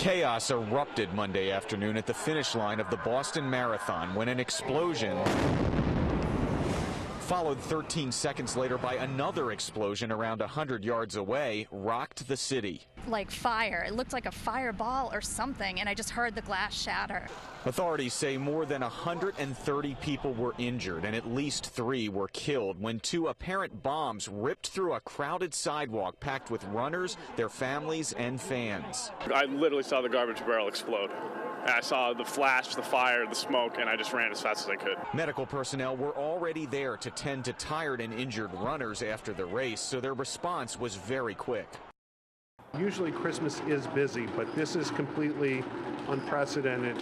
Chaos erupted Monday afternoon at the finish line of the Boston Marathon when an explosion followed 13 seconds later by another explosion around 100 yards away, rocked the city. Like fire. It looked like a fireball or something, and I just heard the glass shatter. Authorities say more than 130 people were injured and at least 3 were killed when 2 apparent bombs ripped through a crowded sidewalk packed with runners, their families, and fans. I literally saw the garbage barrel explode. I saw the flash, the fire, the smoke, and I just ran as fast as I could. Medical personnel were already there to tend to tired and injured runners after the race, so their response was very quick. Usually Christmas is busy, but this is completely unprecedented.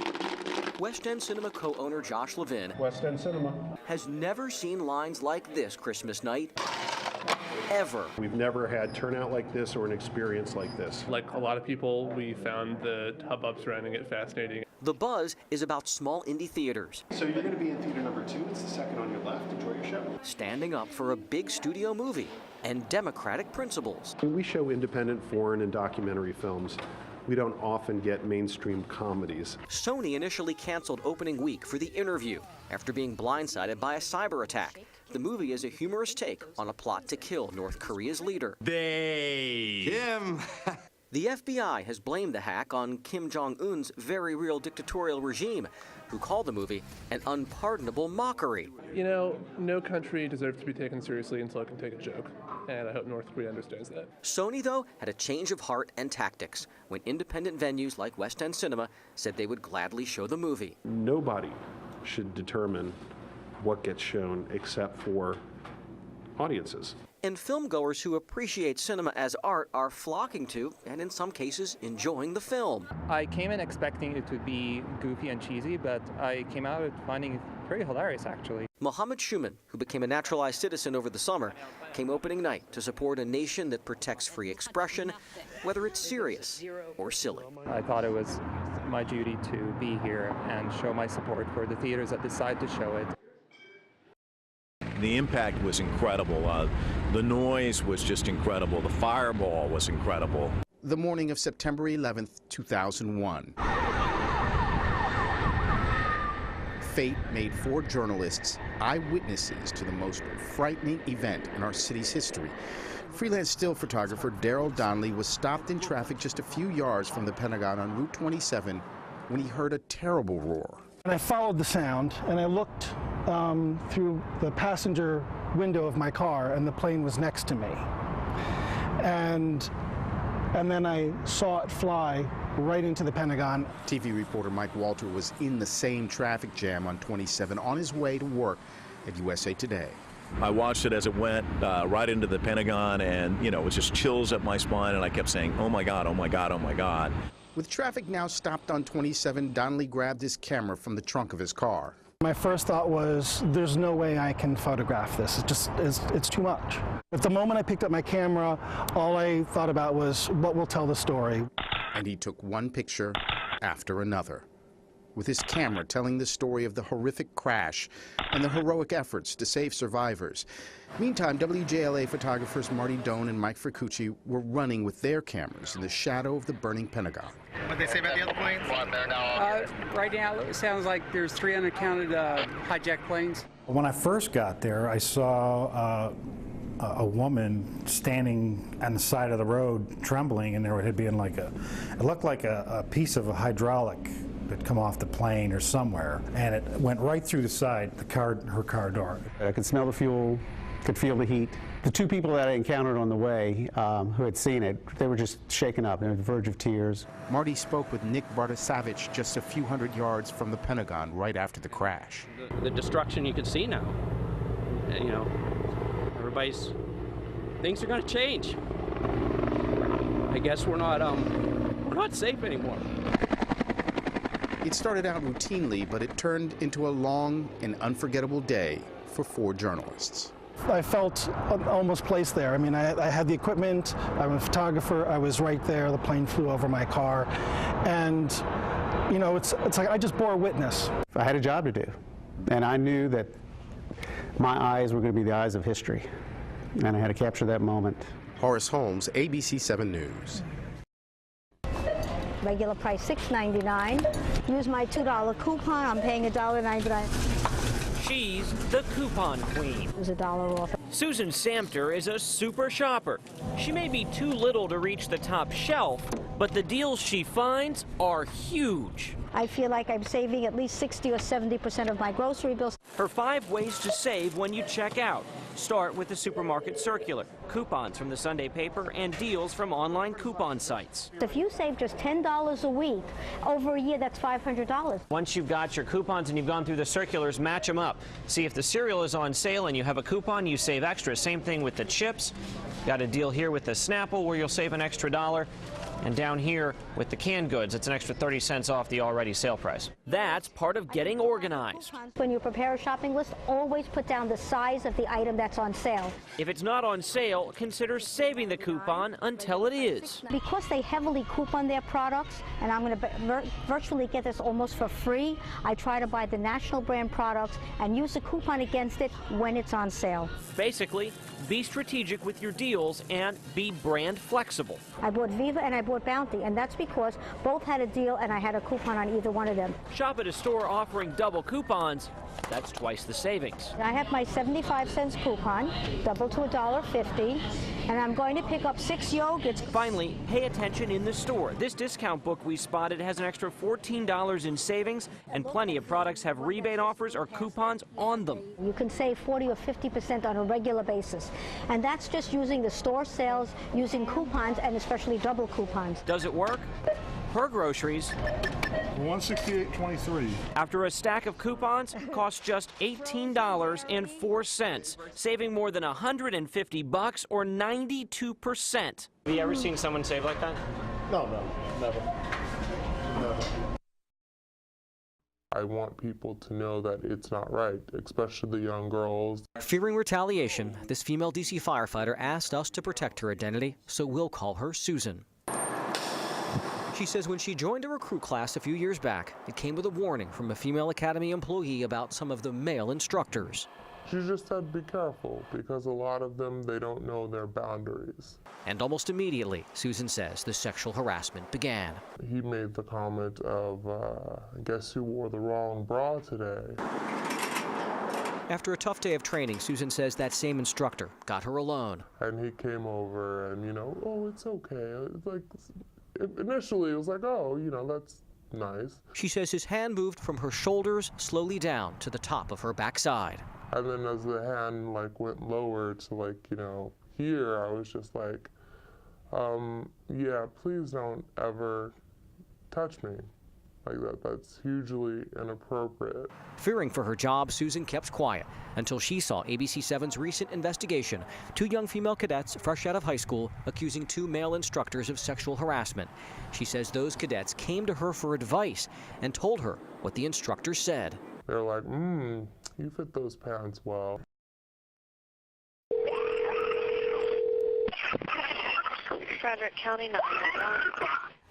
West End Cinema co-owner Josh Levin West End Cinema has never seen lines like this Christmas night, ever. We've never had turnout like this or an experience like this. Like a lot of people, we found the hubbub surrounding it fascinating. The buzz is about small indie theaters. So you're going to be in theater number 2. It's the second on your left. Enjoy your show. Standing up for a big studio movie and democratic principles. We show independent foreign and documentary films. We don't often get mainstream comedies. Sony initially canceled opening week for The Interview after being blindsided by a cyber attack. The movie is a humorous take on a plot to kill North Korea's leader. Kim! The FBI has blamed the hack on Kim Jong-un's very real dictatorial regime, who called the movie an unpardonable mockery. You know, no country deserves to be taken seriously until it can take a joke, and I hope North Korea understands that. Sony, though, had a change of heart and tactics when independent venues like West End Cinema said they would gladly show the movie. Nobody should determine what gets shown except for audiences. And filmgoers who appreciate cinema as art are flocking to, and in some cases, enjoying the film. I came in expecting it to be goofy and cheesy, but I came out finding it pretty hilarious, actually. Mohammed Shuman, who became a naturalized citizen over the summer, came opening night to support a nation that protects free expression, whether it's serious or silly. I thought it was my duty to be here and show my support for the theaters that decide to show it. The impact was incredible. The noise was just incredible. The fireball was incredible. The morning of September 11th, 2001. Fate made 4 journalists eyewitnesses to the most frightening event in our city's history. Freelance still photographer Daryl Donnelly was stopped in traffic just a few yards from the Pentagon on Route 27 when he heard a terrible roar. And I followed the sound, and I looked through the passenger window of my car, and the plane was next to me. And then I saw it fly right into the Pentagon. TV reporter Mike Walter was in the same traffic jam on 27 on his way to work at USA Today. I watched it as it went right into the Pentagon, and it was just chills up my spine, and I kept saying, oh my God, oh my God, oh my God. With traffic now stopped on 27, Donnelly grabbed his camera from the trunk of his car. My first thought was, there's no way I can photograph this. It's too much. At the moment I picked up my camera, all I thought about was what will tell the story. And he took one picture after another, with his camera telling the story of the horrific crash and the heroic efforts to save survivors. Meantime, WJLA photographers Marty Doan and Mike Friccucci were running with their cameras in the shadow of the burning Pentagon. What did they say about the other planes? Right now, it sounds like there's 3 unaccounted hijacked planes. When I first got there, I saw a woman standing on the side of the road trembling, and there had been it looked like a piece of a hydraulic that come off the plane or somewhere, and it went right through the side, her car door. I could smell the fuel, could feel the heat. The 2 people that I encountered on the way who had seen it, they were just shaken up. They were on the verge of tears. Marty spoke with Nick Bartasavich just a few hundred yards from the Pentagon right after the crash. The destruction you can see now. Everybody's things are going to change. I guess we're not safe anymore. It started out routinely, but it turned into a long and unforgettable day for 4 journalists. I felt almost placed there. I mean, I had the equipment, I'm a photographer, I was right there, the plane flew over my car, and, it's like I just bore witness. I had a job to do, and I knew that my eyes were going to be the eyes of history, and I had to capture that moment. Horace Holmes, ABC 7 News. Regular price $6.99. Use my $2 coupon. I'm paying $1.99. She's the coupon queen. It was $1 off. Susan Samter is a super shopper. She may be too little to reach the top shelf, but the deals she finds are huge. I feel like I'm saving at least 60 or 70% of my grocery bills. Her 5 ways to save when you check out. Start with the supermarket circular, coupons from the Sunday paper, and deals from online coupon sites. If you save just $10 a week, over a year, that's $500. Once you've got your coupons and you've gone through the circulars, match them up. See if the cereal is on sale and you have a coupon, you save extra. Same thing with the chips. Got a deal here with the Snapple where you'll save an extra $1. And down here with the canned goods, it's an extra 30 cents off the already sale price. That's part of getting organized. When you prepare a shopping list, always put down the size of the item that's on sale. If it's not on sale, consider saving the coupon until it is. Because they heavily coupon their products, and I'm going to virtually get this almost for free, I try to buy the national brand products and use a coupon against it when it's on sale. Basically, be strategic with your deals and be brand flexible. I bought Viva and I bought Bounty, and that's because both had a deal and I had a coupon on either one of them. Shop at a store offering double coupons. That's twice the savings. I have my 75-cent coupon, double to $1.50, and I'm going to pick up 6 yogurts. Finally, pay attention in the store. This discount book we spotted has an extra $14 in savings, and plenty of products have rebate offers or coupons on them. You can save 40 or 50% on a regular basis, and that's just using the store sales, using coupons, and especially double coupons. Does it work? Her groceries, $168.23. After a stack of coupons, cost just $18.04, saving more than $150 or 92%. Have you ever seen someone save like that? No, never. I want people to know that it's not right, especially the young girls. Fearing retaliation, this female DC firefighter asked us to protect her identity, so we'll call her Susan. She says when she joined a recruit class a few years back, it came with a warning from a female academy employee about some of the male instructors. She just said be careful, because a lot of them, they don't know their boundaries. And almost immediately, Susan says, the sexual harassment began. He made the comment of, guess who wore the wrong bra today? After a tough day of training, Susan says that same instructor got her alone. And he came over and, oh, it's okay. It's like, initially, it was like, oh, that's nice. She says his hand moved from her shoulders slowly down to the top of her backside. And then as the hand, went lower to, here, I was just like, yeah, please don't ever touch me like that. That's hugely inappropriate. Fearing for her job, Susan kept quiet until she saw ABC7's recent investigation. 2 young female cadets fresh out of high school accusing 2 male instructors of sexual harassment. She says those cadets came to her for advice and told her what the instructors said. They're like, you fit those pants well. Frederick County 911.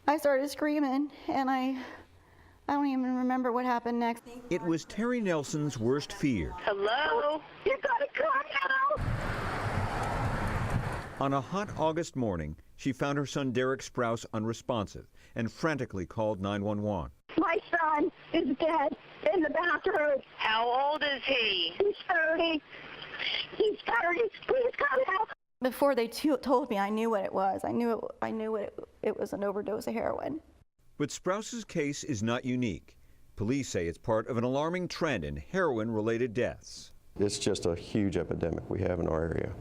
I started screaming, and I don't even remember what happened next. It was Terry Nelson's worst fear. Hello? You gotta come out! On a hot August morning, she found her son Derek Sprouse unresponsive and frantically called 911. My son is dead in the bathroom. How old is he? He's 30. He's 30. Please come out. Before they told me, I knew what it was. I knew it was an overdose of heroin. But Sprouse's case is not unique. Police say it's part of an alarming trend in heroin-related deaths. It's just a huge epidemic we have in our area.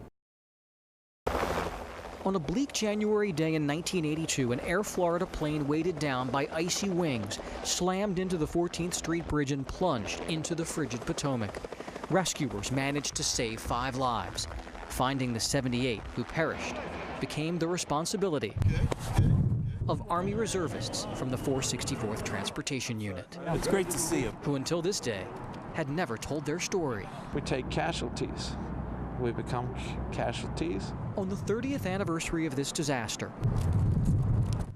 On a bleak January day in 1982, an Air Florida plane weighted down by icy wings slammed into the 14th Street Bridge and plunged into the frigid Potomac. Rescuers managed to save 5 lives. Finding the 78 who perished became the responsibility of Army reservists from the 464th Transportation Unit. It's great to see them. Who until this day had never told their story. We take casualties. We become casualties. On the 30th anniversary of this disaster,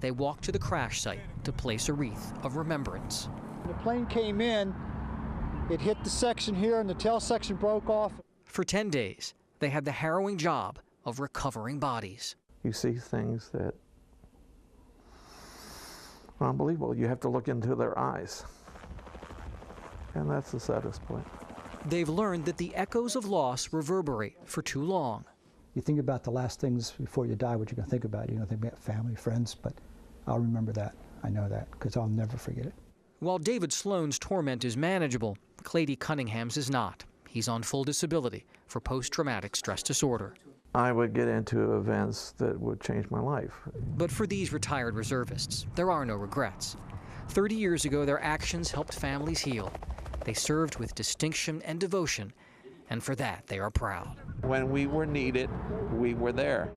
they walked to the crash site to place a wreath of remembrance. The plane came in, it hit the section here and the tail section broke off. For 10 days, they had the harrowing job of recovering bodies. You see things that unbelievable. You have to look into their eyes. And that's the saddest point. They've learned that the echoes of loss reverberate for too long. You think about the last things before you die, what you're going to think about. You're going to think about family, friends, but I'll remember that. I know that, because I'll never forget it. While David Sloan's torment is manageable, Clady Cunningham's is not. He's on full disability for post-traumatic stress disorder. I would get into events that would change my life. But for these retired reservists, there are no regrets. 30 years ago, their actions helped families heal. They served with distinction and devotion, and for that, they are proud. When we were needed, we were there.